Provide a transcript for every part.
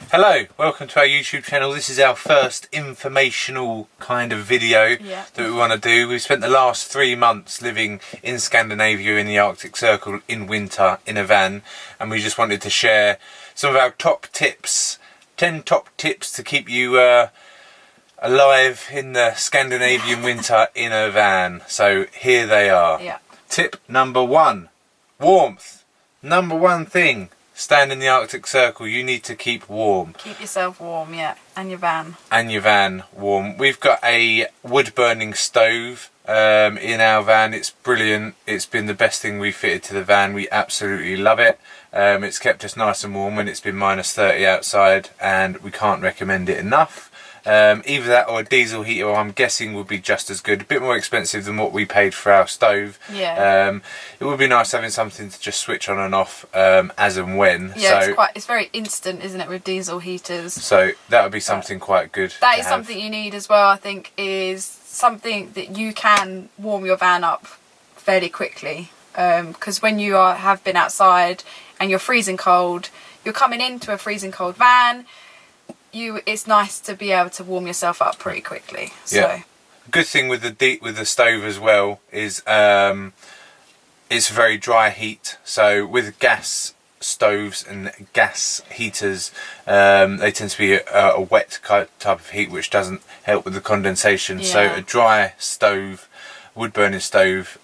Hello, welcome to our YouTube channel. This is our first informational kind of video that we want to do. We've spent the last 3 months living in Scandinavia in the Arctic Circle in winter in a van, and we just wanted to share some of our top tips, 10 top tips to keep you alive in the Scandinavian winter in a van. So here they are. Tip number 1, warmth. Number 1 thing. Stand in the Arctic Circle, you need to keep warm. Keep yourself warm, and your van. And your van warm. We've got a wood burning stove in our van. It's brilliant. It's been the best thing we've fitted to the van. We absolutely love it. It's kept us nice and warm when it's been -30 outside, and we can't recommend it enough. Either that or a diesel heater, I'm guessing, would be just as good. A bit more expensive than what we paid for our stove. It would be nice having something to just switch on and off as and when. It's very instant, isn't it, with diesel heaters? So that would be something quite good. That is something you need as well, I think, is something that you can warm your van up fairly quickly. Because when you have been outside and you're freezing cold, you're coming into a freezing cold van, it's nice to be able to warm yourself up pretty quickly. So good thing with the stove as well is it's very dry heat. So with gas stoves and gas heaters, they tend to be a wet type of heat, which doesn't help with the condensation. So a dry stove, wood burning stove,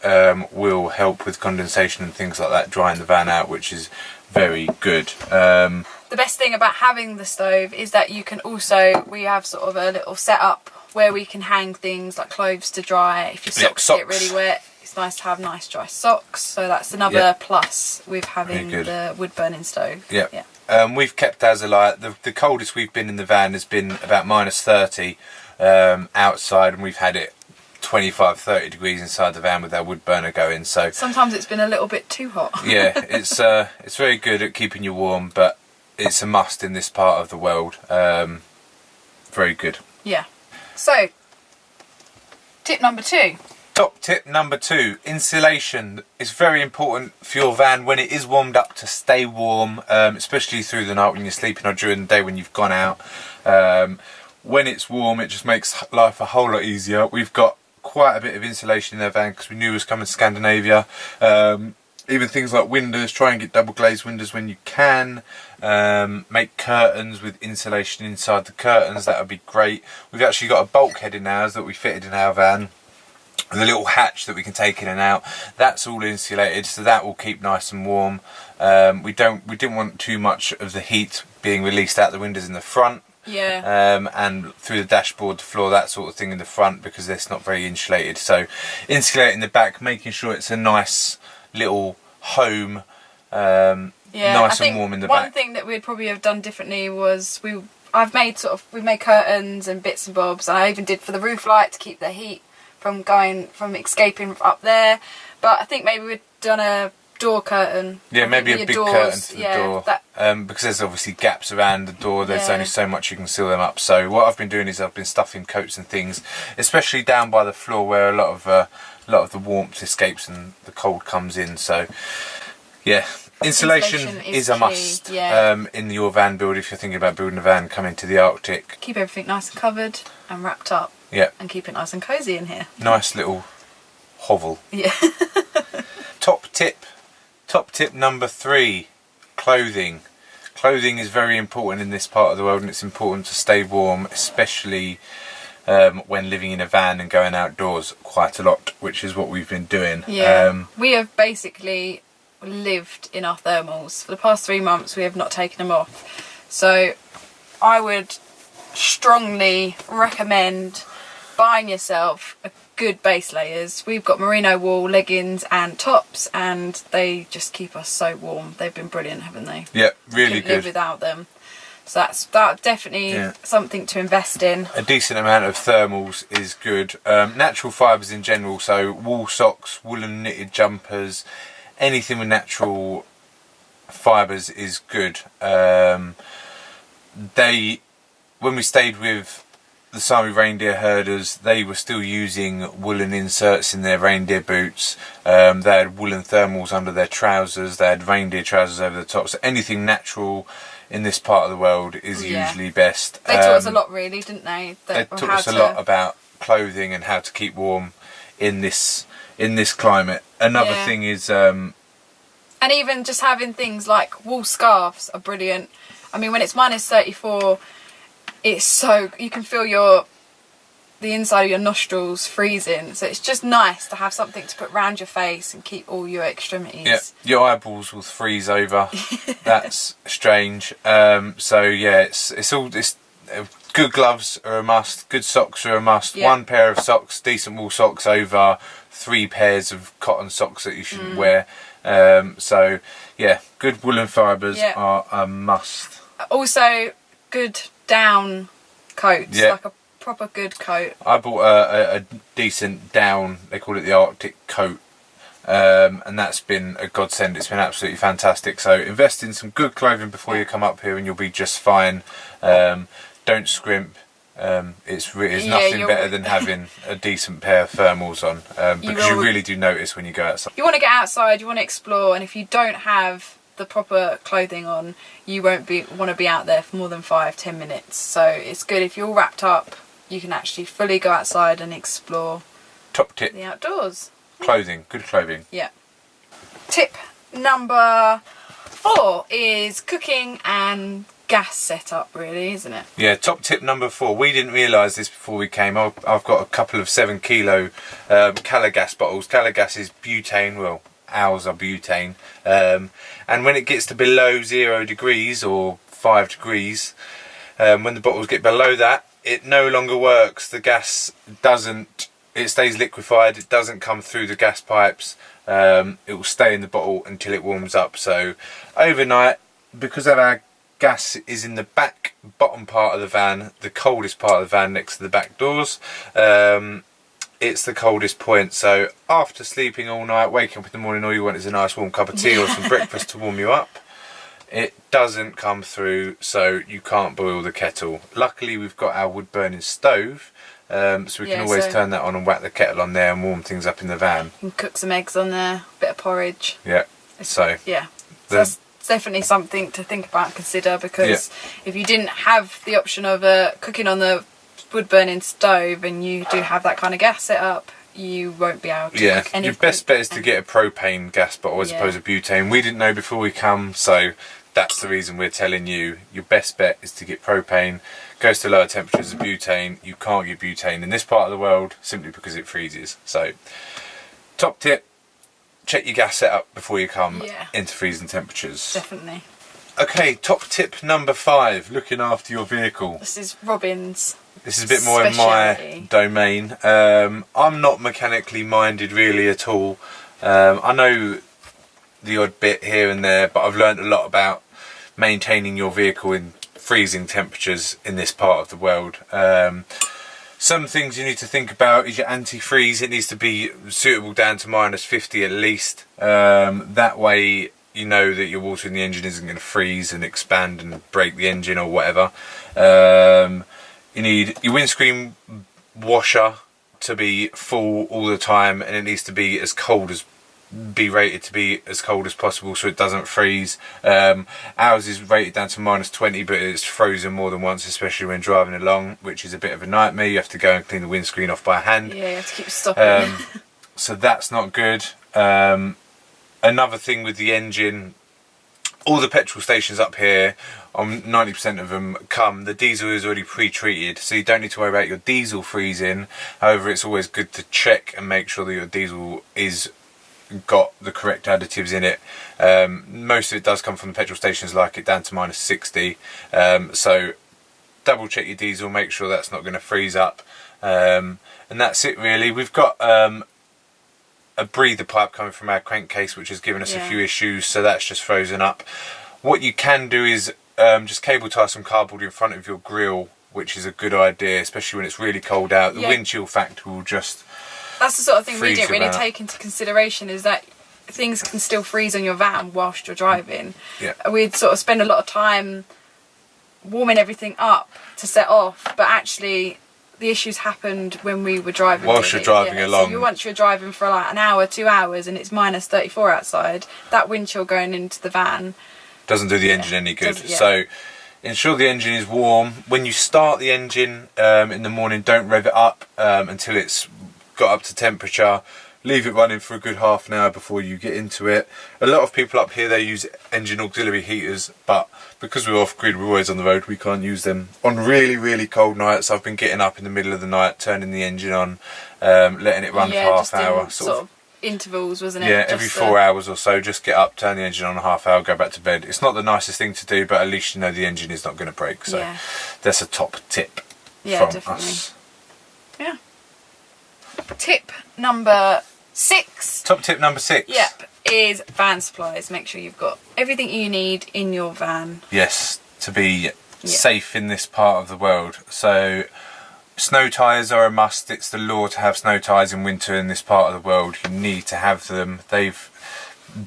will help with condensation and things like that, drying the van out, which is very good. The best thing about having the stove is that you can also, we have sort of a little setup where we can hang things like clothes to dry. If your socks get really wet, it's nice to have nice dry socks. So that's another plus with having the wood burning stove. We've kept ours alight. The coldest we've been in the van has been about -30 outside, and we've had it 25-30 degrees inside the van with our wood burner going. So sometimes it's been a little bit too hot. It's very good at keeping you warm, but it's a must in this part of the world. Very good. So tip number 2. Top tip number 2, insulation is very important for your van when it is warmed up to stay warm, especially through the night when you're sleeping or during the day when you've gone out. When it's warm, it just makes life a whole lot easier. We've got quite a bit of insulation in our van because we knew it was coming to Scandinavia. Even things like windows, try and get double glazed windows when you can. Make curtains with insulation inside the curtains, that would be great. We've actually got a bulkhead in ours that we fitted in our van, with a little hatch that we can take in and out. That's all insulated, so that will keep nice and warm. We didn't want too much of the heat being released out the windows in the front. And through the dashboard, the floor, that sort of thing in the front, because it's not very insulated. So insulating the back, making sure it's a nice little home, nice and warm in the back. One thing that we'd probably have done differently was we made curtains and bits and bobs, and I even did for the roof light to keep the heat from escaping up there. But I think maybe we'd done a door curtain. Maybe a big curtain to the door. Because there's obviously gaps around the door, there's only so much you can seal them up. So what I've been doing is I've been stuffing coats and things, especially down by the floor where a lot of the warmth escapes and the cold comes in. So insulation is a must in your van build if you're thinking about building a van coming to the Arctic. Keep everything nice and covered and wrapped up. And keep it nice and cosy in here. Nice little hovel. Top tip number 3, clothing. Clothing is very important in this part of the world, and it's important to stay warm, especially when living in a van and going outdoors quite a lot, which is what we've been doing. We have basically lived in our thermals for the past 3 months. We have not taken them off, so I would strongly recommend buying yourself a good base layers. We've got merino wool leggings and tops, and they just keep us so warm. They've been brilliant, haven't they? Really good. Live without them. So that's definitely something to invest in. A decent amount of thermals is good. Natural fibres in general, so wool socks, woolen knitted jumpers, anything with natural fibres is good. When we stayed with the Sami reindeer herders, they were still using woolen inserts in their reindeer boots. They had woolen thermals under their trousers. They had reindeer trousers over the top. So anything natural in this part of the world is usually best. They taught us a lot, really, didn't they? They taught us a lot about clothing and how to keep warm in this climate. Another thing is, and even just having things like wool scarves are brilliant. I mean, when it's -34. It's so, you can feel the inside of your nostrils freezing, so it's just nice to have something to put round your face and keep all your extremities. Yeah, your eyeballs will freeze over. That's strange. So yeah, it's all this. Good gloves are a must. Good socks are a must. Yeah. 1 pair of socks, decent wool socks over 3 pairs of cotton socks that you shouldn't wear. So yeah, good woolen fibres are a must. Also, good down coats, like a proper good coat. I bought a decent down, they call it the Arctic coat, and that's been a godsend. It's been absolutely fantastic. So invest in some good clothing before you come up here and you'll be just fine. Don't scrimp. It's nothing better than having a decent pair of thermals on, because you really do notice when you go outside. You want to get outside, you want to explore, and if you don't have the proper clothing on, you won't want to be out there for more than 5-10 minutes. So it's good if you're all wrapped up, you can actually fully go outside and explore. Top tip: the outdoors. Clothing, good clothing. Yeah. Tip number 4 is cooking and gas setup, really, isn't it? Yeah, top tip number 4. We didn't realise this before we came. I've got a couple of 7 kilo Calagas bottles. Calagas is butane, well, ours are butane, and when it gets to below 0 degrees or 5 degrees, when the bottles get below that, it no longer works. The gas doesn't, it stays liquefied, it doesn't come through the gas pipes. It will stay in the bottle until it warms up. So overnight, because of our gas is in the bottom part of the van, the coldest part of the van next to the back doors, it's the coldest point. So after sleeping all night, waking up in the morning, all you want is a nice warm cup of tea or some breakfast to warm you up. It doesn't come through, so you can't boil the kettle. Luckily we've got our wood burning stove, so we can always turn that on and whack the kettle on there and warm things up in the van. You can cook some eggs on there, a bit of porridge. Yeah, so that's definitely something to think about and consider, because if you didn't have the option of cooking on the wood burning stove and you do have that kind of gas set up, you won't be able to cook anything. Your best bet is to get a propane gas bottle as opposed to butane. We didn't know before we come, so that's the reason we're telling you. Your best bet is to get propane. Goes to lower temperatures of butane. You can't get butane in this part of the world simply because it freezes. So top tip, check your gas setup before you come into freezing temperatures. Definitely. Okay, top tip number 5, looking after your vehicle. This is Robin's. This is a bit more in my domain. I'm not mechanically minded really at all. I know the odd bit here and there, but I've learned a lot about maintaining your vehicle in freezing temperatures in this part of the world. Some things you need to think about is your antifreeze. It needs to be suitable down to -50 at least. That way you know that your water in the engine isn't going to freeze and expand and break the engine or whatever. You need your windscreen washer to be full all the time, and it needs to be rated to be as cold as possible so it doesn't freeze. Ours is rated down to -20, but it's frozen more than once, especially when driving along, which is a bit of a nightmare. You have to go and clean the windscreen off by hand. Yeah, you have to keep stopping. So that's not good. Another thing with the engine, all the petrol stations up here, 90% of them the diesel is already pre-treated, so you don't need to worry about your diesel freezing. However, it's always good to check and make sure that your diesel is got the correct additives in it. Most of it does come from the petrol stations, like it down to -60. So double check your diesel, make sure that's not going to freeze up, and that's it really. We've got a breather pipe coming from our crankcase, which has given us a few issues, so that's just frozen up. What you can do is just cable tie some cardboard in front of your grill, which is a good idea, especially when it's really cold out. The wind chill factor will just that's the sort of thing we didn't really out. take into consideration, is that things can still freeze on your van whilst you're driving. We'd sort of spend a lot of time warming everything up to set off, but actually the issues happened when we were driving. Whilst you're driving along. So once you're driving for like an hour, 2 hours, and it's minus 34 outside, that wind chill going into the van doesn't do the engine any good. So ensure the engine is warm. When you start the engine in the morning, don't rev it up until it's got up to temperature. Leave it running for a good half an hour before you get into it. A lot of people up here, they use engine auxiliary heaters, but because we're off grid, we're always on the road, we can't use them. On really, really cold nights, I've been getting up in the middle of the night, turning the engine on, letting it run for half an hour. Sort of intervals, wasn't it? Yeah, every 4 hours or so, just get up, turn the engine on a half hour, go back to bed. It's not the nicest thing to do, but at least you know the engine is not going to break. So that's a top tip from us. Yeah. Tip number 6. Top tip number 6. Yep, is van supplies. Make sure you've got everything you need in your van. Yes, to be safe in this part of the world. So snow tyres are a must. It's the law to have snow tyres in winter in this part of the world. You need to have them. They've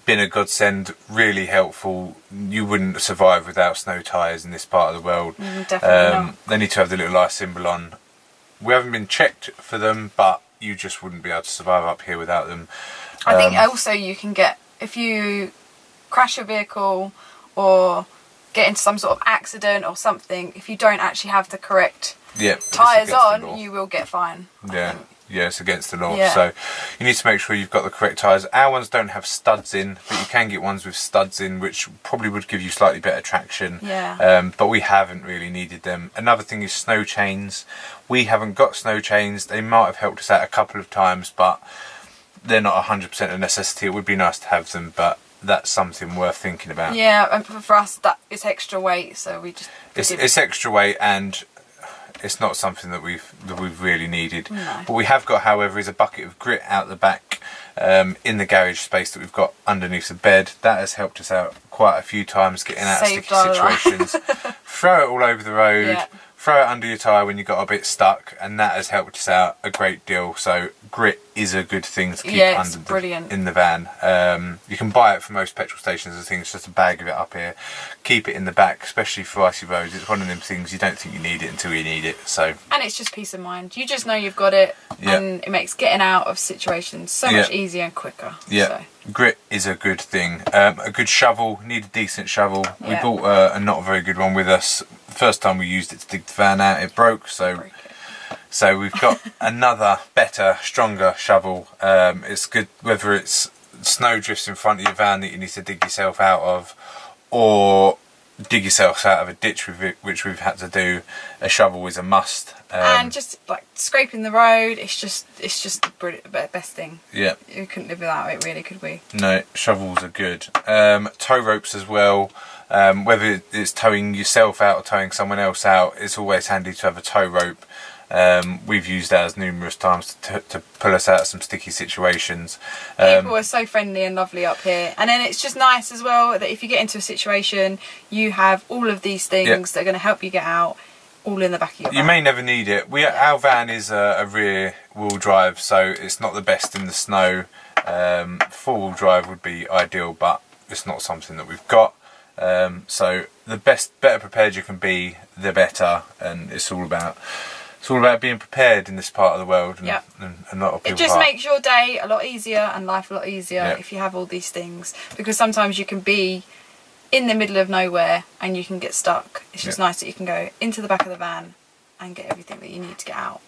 been a godsend, really helpful. You wouldn't survive without snow tyres in this part of the world. Definitely not. They need to have the little ice symbol on. We haven't been checked for them, but you just wouldn't be able to survive up here without them. I think also you can get, if you crash your vehicle or get into some sort of accident or something, if you don't actually have the correct tyres on, you will get fined. Yeah, it's against the law. Yeah. So you need to make sure you've got the correct tyres. Our ones don't have studs in, but you can get ones with studs in, which probably would give you slightly better traction. Yeah. But we haven't really needed them. Another thing is snow chains. We haven't got snow chains. They might have helped us out a couple of times, but they're not 100% a necessity. It would be nice to have them, but that's something worth thinking about. Yeah, and for us, that it's extra weight, so we just... It's extra weight, and it's not something that we've really needed. No. What we have got, however, is a bucket of grit out the back in the garage space that we've got underneath the bed. That has helped us out quite a few times getting out of sticky situations. Throw it all over the road, throw it under your tyre when you got a bit stuck, and that has helped us out a great deal. So grit is a good thing to keep in the van. You can buy it from most petrol stations. I think it's just a bag of it up here. Keep it in the back, especially for icy roads. It's one of them things you don't think you need it until you need it. So, and it's just peace of mind. You just know you've got it, and it makes getting out of situations so much easier and quicker. Yeah, so grit is a good thing. A good shovel. Need a decent shovel. We bought a not very good one with us. The first time we used it to dig the van out, it broke. So we've got another better, stronger shovel. It's good whether it's snow drifts in front of your van that you need to dig yourself out of, or dig yourself out of a ditch, which we've had to do. A shovel is a must. And just like scraping the road, it's just the best thing. Yeah. We couldn't live without it, really, could we? No, shovels are good. Tow ropes as well. Whether it's towing yourself out or towing someone else out, it's always handy to have a tow rope. We've used ours numerous times to pull us out of some sticky situations. People are so friendly and lovely up here, and then it's just nice as well that if you get into a situation, you have all of these things that are going to help you get out, all in the back of your van. You may never need it. Our van is a rear wheel drive, so it's not the best in the snow. 4-wheel drive would be ideal, but it's not something that we've got. So the better prepared you can be, the better, and it's all about being prepared in this part of the world, and a lot of people. It just makes your day a lot easier and life a lot easier if you have all these things, because sometimes you can be in the middle of nowhere and you can get stuck. It's just nice that you can go into the back of the van and get everything that you need to get out.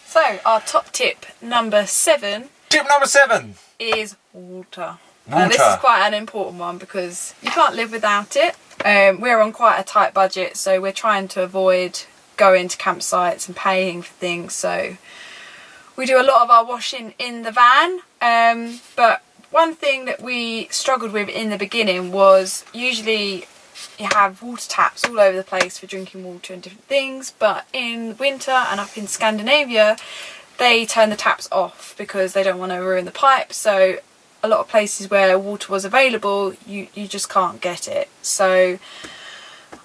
So our top tip number 7. Tip number 7 is water. Now, this is quite an important one because you can't live without it. We're on quite a tight budget, so we're trying to avoid going to campsites and paying for things, so we do a lot of our washing in the van. But one thing that we struggled with in the beginning was usually you have water taps all over the place for drinking water and different things, but in winter and up in Scandinavia they turn the taps off because they don't want to ruin the pipe. So a lot of places where water was available, you just can't get it. So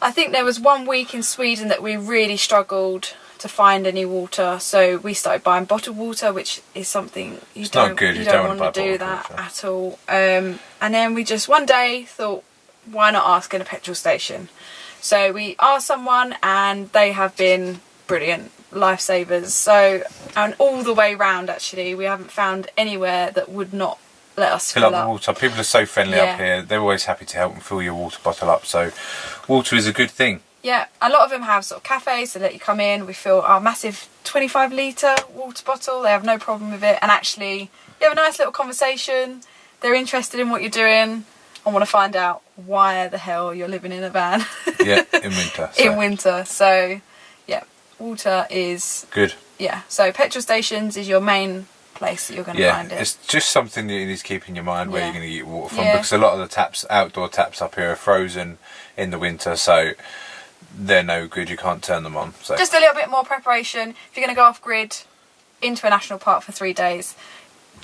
I think there was one week in Sweden that we really struggled to find any water, so we started buying bottled water, which is something you don't want to do that at all. And then we just one day thought, why not ask in a petrol station? So we asked someone, and they have been brilliant. lifesavers. So, and all the way round, actually, we haven't found anywhere that would not let us fill up up the water. People are so friendly up here. They're always happy to help and fill your water bottle up. So water is a good thing. Yeah, a lot of them have sort of cafes, so let you come in. We fill our massive 25-litre water bottle. They have no problem with it. And actually, you have a nice little conversation. They're interested in what you're doing and want to find out why the hell you're living in a van. Yeah, in winter. So. In winter. So, yeah, water is... good. Yeah, so petrol stations is your main place that you're going to find it. It's just something that you need to keep in your mind where you're going to get your water from, because a lot of the taps, outdoor taps up here, are frozen in the winter, so they're no good. You can't turn them on. So just a little bit more preparation. If you're going to go off grid into a national park for 3 days,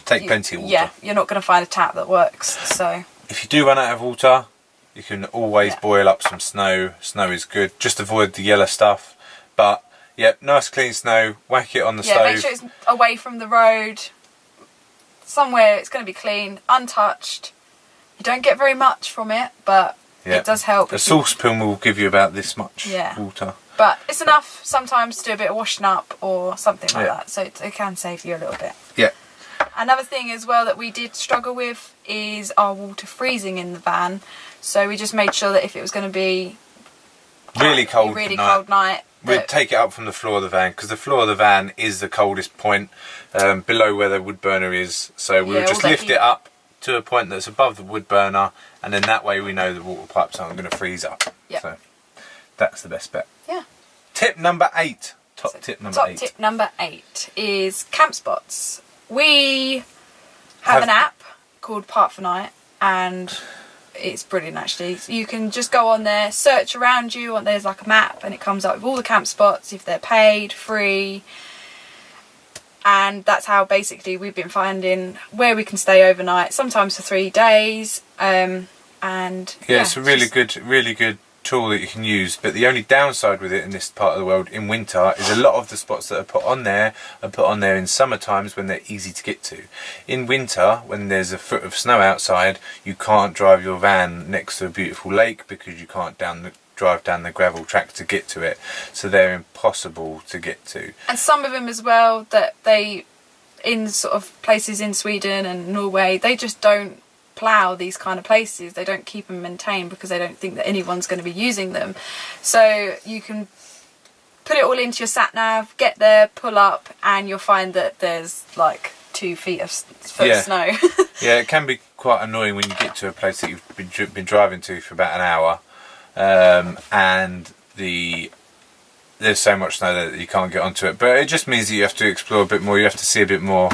take plenty of water. Yeah, you're not going to find a tap that works. So if you do run out of water, you can always boil up some snow. Snow is good. Just avoid the yellow stuff, but nice clean snow, whack it on the stove. Make sure it's away from the road, somewhere it's going to be clean, untouched. You don't get very much from it, but it does help. A saucepan will give you about this much water. But it's enough sometimes to do a bit of washing up or something like that, so it can save you a little bit. Yeah. Another thing as well that we did struggle with is our water freezing in the van. So we just made sure that if it was going to be really cold night, we'd take it up from the floor of the van, because the floor of the van is the coldest point below where the wood burner is. So we would just lift it up to a point that's above the wood burner, and then that way we know the water pipes aren't going to freeze up. Yep. So that's the best bet. Yeah. Tip number 8. Top tip number 8 is camp spots. We have an app called Park for Night, and it's brilliant actually. So you can just go on there, search around you, and there's like a map, and it comes up with all the camp spots, if they're paid, free, and that's how basically we've been finding where we can stay overnight, sometimes for 3 days. It's a really good tool that you can use, but the only downside with it in this part of the world in winter is a lot of the spots that are put on there in summer times when they're easy to get to. In winter, when there's a foot of snow outside, you can't drive your van next to a beautiful lake because you can't drive down the gravel track to get to it, so they're impossible to get to. And some of them as well, that they, in sort of places in Sweden and Norway, they just don't plough these kind of places. They don't keep them maintained because they don't think that anyone's going to be using them. So you can put it all into your sat nav, get there, pull up, and you'll find that there's like 2 feet of snow. Yeah, it can be quite annoying when you get to a place that you've been driving to for about an hour, and there's so much snow that you can't get onto it. But it just means that you have to explore a bit more. You have to see a bit more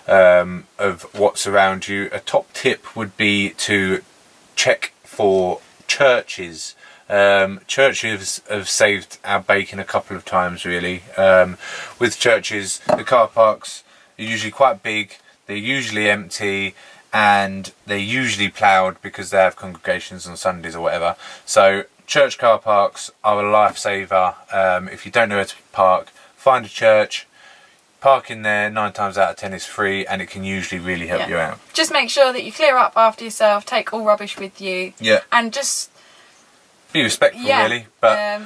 of what's around you. A top tip would be to check for churches. Churches have saved our bacon a couple of times really. With churches, the car parks are usually quite big, they're usually empty, and they're usually ploughed because they have congregations on Sundays or whatever. So church car parks are a lifesaver. If you don't know where to park, find a church, park in there. 9 times out of 10 is free, and it can usually really help you out. Just make sure that you clear up after yourself, take all rubbish with you, and just be respectful really. But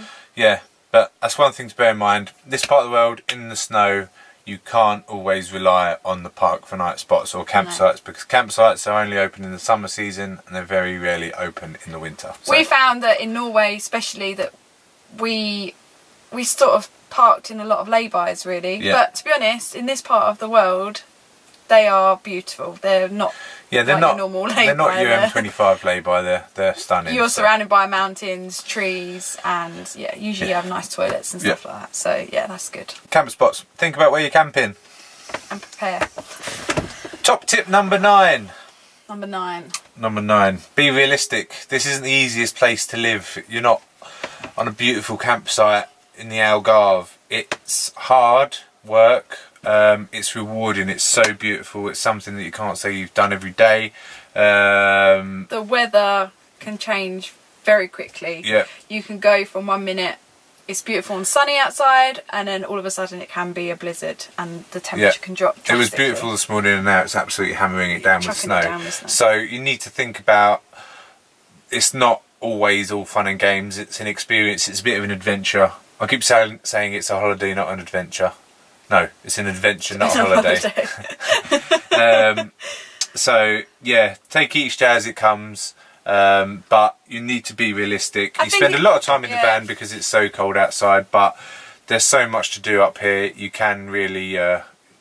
but that's one thing to bear in mind. This part of the world, in the snow, you can't always rely on the Park for Night spots or campsites, because campsites are only open in the summer season and they're very rarely open in the winter. So we found that in Norway especially, that we sort of parked in a lot of lay-bys really, but to be honest, in this part of the world they are beautiful. They're not they're not your normal lay-by. They're not your M25 lay-by. They're stunning. You're surrounded by mountains, trees, and usually you have nice toilets and stuff like that, so that's good. Camp spots. Think about where you're camping and prepare. Top tip number 9. Number 9. Be realistic. This isn't the easiest place to live. You're not on a beautiful campsite in the Algarve. It's hard work. It's rewarding. It's so beautiful. It's something that you can't say you've done every day. The weather can change very quickly. You can go from 1 minute it's beautiful and sunny outside, and then all of a sudden it can be a blizzard and the temperature can drop drastically. It was beautiful this morning, and now it's absolutely hammering it down with snow. So you need to think about, it's not always all fun and games. It's an experience. It's a bit of an adventure. I keep saying it's a holiday, not an adventure. No, it's an adventure, not a holiday. So yeah, take each day as it comes. But you need to be realistic. You spend a lot of time in the van because it's so cold outside, but there's so much to do up here. You can really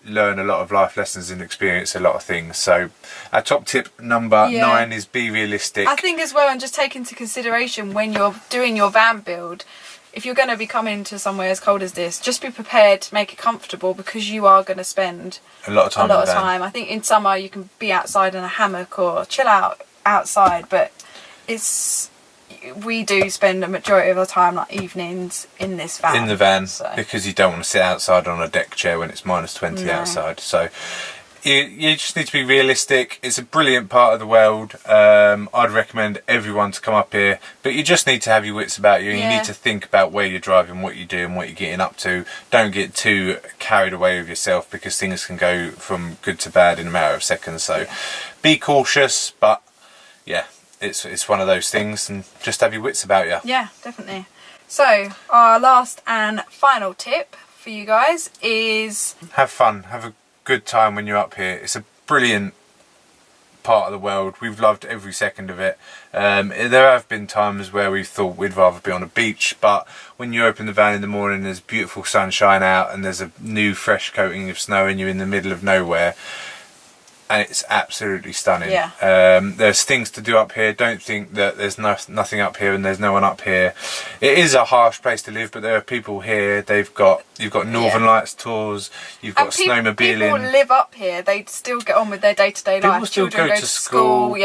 learn a lot of life lessons and experience a lot of things. So our top tip number 9 is be realistic. I think as well, and just take into consideration when you're doing your van build, if you're going to be coming to somewhere as cold as this, just be prepared to make it comfortable, because you are going to spend a lot of time. I think in summer you can be outside in a hammock or chill out outside, but we do spend a majority of our time, like evenings, in this van. In the van, because you don't want to sit outside on a deck chair when it's minus 20 outside. So you just need to be realistic. It's a brilliant part of the world. I'd recommend everyone to come up here, but you just need to have your wits about you. You need to think about where you're driving, what you're doing, what you're getting up to. Don't get too carried away with yourself, because things can go from good to bad in a matter of seconds. So be cautious, but yeah, it's one of those things, and just have your wits about you. Yeah, definitely. So our last and final tip for you guys is have fun. Have a good time when you're up here. It's a brilliant part of the world. We've loved every second of it. There have been times where we've thought we'd rather be on a beach, but when you open the van in the morning, there's beautiful sunshine out and there's a new fresh coating of snow and you're in the middle of nowhere, and it's absolutely stunning. There's things to do up here. Don't think that there's nothing up here and there's no one up here. It is a harsh place to live, but there are people here. You've got Northern Lights tours, you've got snowmobiling. People live up here, they still get on with their day-to-day life. People still go to school.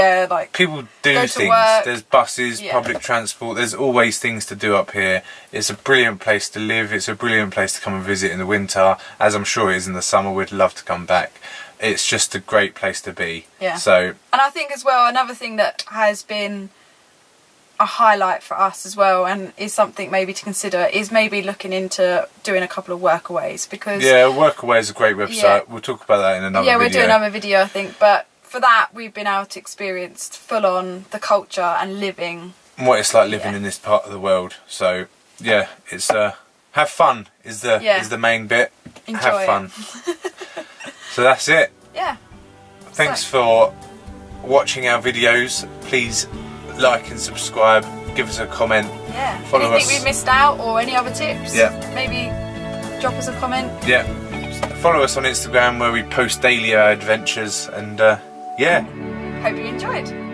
People do things. There's buses, public transport, there's always things to do up here. It's a brilliant place to live. It's a brilliant place to come and visit in the winter, as I'm sure it is in the summer. We'd love to come back. It's just a great place to be. And I think as well, another thing that has been a highlight for us as well, and is something maybe to consider, is maybe looking into doing a couple of workaways, because Workaway is a great website. We'll talk about that in another video. We'll do another video, I think, but for that we've been able to experience full on the culture and living, and what it's like living in this part of the world. So yeah, it's have fun is the main bit. Enjoy have fun. So that's it. Thanks for watching our videos. Please like and subscribe. Give us a comment. Follow us. Anything we missed out or any other tips? Maybe drop us a comment. Follow us on Instagram, where we post daily our adventures, and hope you enjoyed.